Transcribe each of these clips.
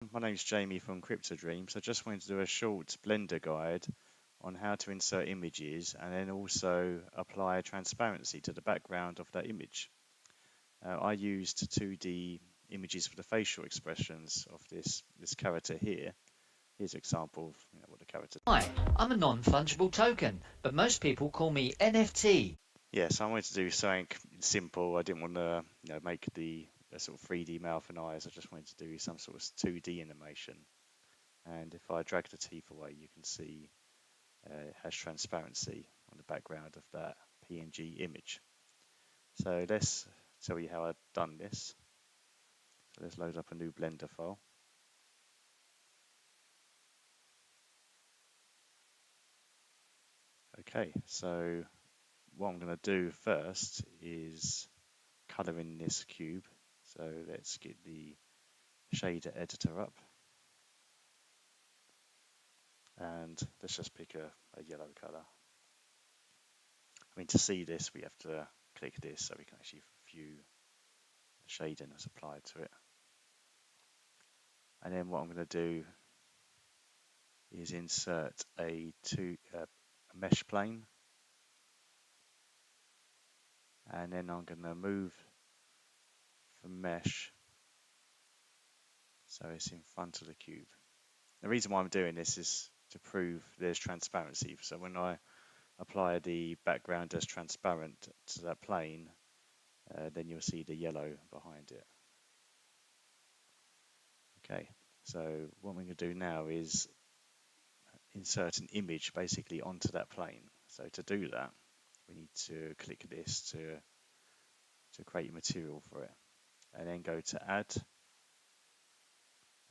My name's Jamie from CryptoDreams. I just wanted to do a short Blender guide on how to insert images and then also apply transparency to the background of that image. I used 2D images for the facial expressions of this character here. Here's an example of what the character. Hi, I'm a non-fungible token, but most people call me NFT. Yes, I wanted to do something simple. I didn't want to make the sort of 3D mouth and eyes. I just wanted to do some sort of 2D animation. And if I drag the teeth away, you can see it has transparency on the background of that PNG image. So let's tell you how I've done this. So let's load up a new Blender file. Okay, so what I'm going to do first is color in this cube. So let's get the shader editor up. And let's just pick a yellow color. I mean, to see this, we have to click this so we can actually view the shading that's applied to it. And then what I'm going to do is insert a mesh plane, and then I'm going to move the mesh so it's in front of the cube. The reason why I'm doing this is to prove there's transparency. So when I apply the background as transparent to that plane, then you'll see the yellow behind it. Okay, so what we're going to do now is insert an image basically onto that plane. So to do that, we need to click this to create a material for it, and then go to add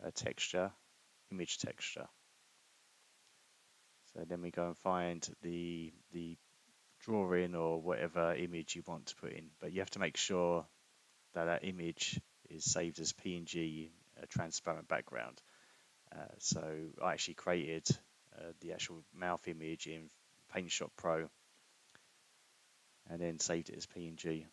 a texture, image texture. So then we go and find the drawing or whatever image you want to put in, but you have to make sure that that image is saved as PNG, a transparent background. So I actually created the actual mouth image in PaintShop Pro and then saved it as PNG.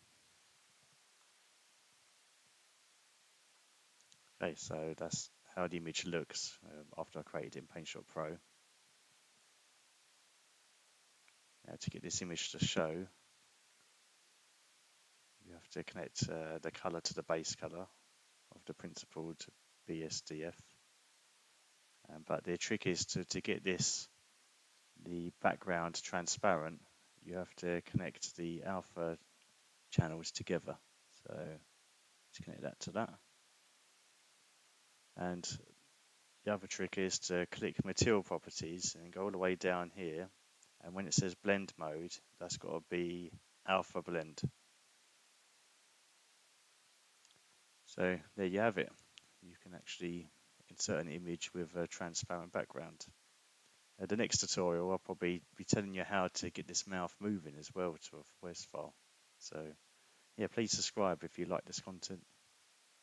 Okay, so that's how the image looks after I created it in PaintShop Pro. Now to get this image to show, you have to connect the color to the base color of the principled BSDF. But the trick is to get the background transparent, you have to connect the alpha channels together. So let's connect that to that. And the other trick is to click material properties and go all the way down here. And when it says blend mode, that's got to be alpha blend. So there you have it. You can actually insert an image with a transparent background. The next tutorial, I'll probably be telling you how to get this mouth moving as well to a voice file. So yeah, please subscribe if you like this content.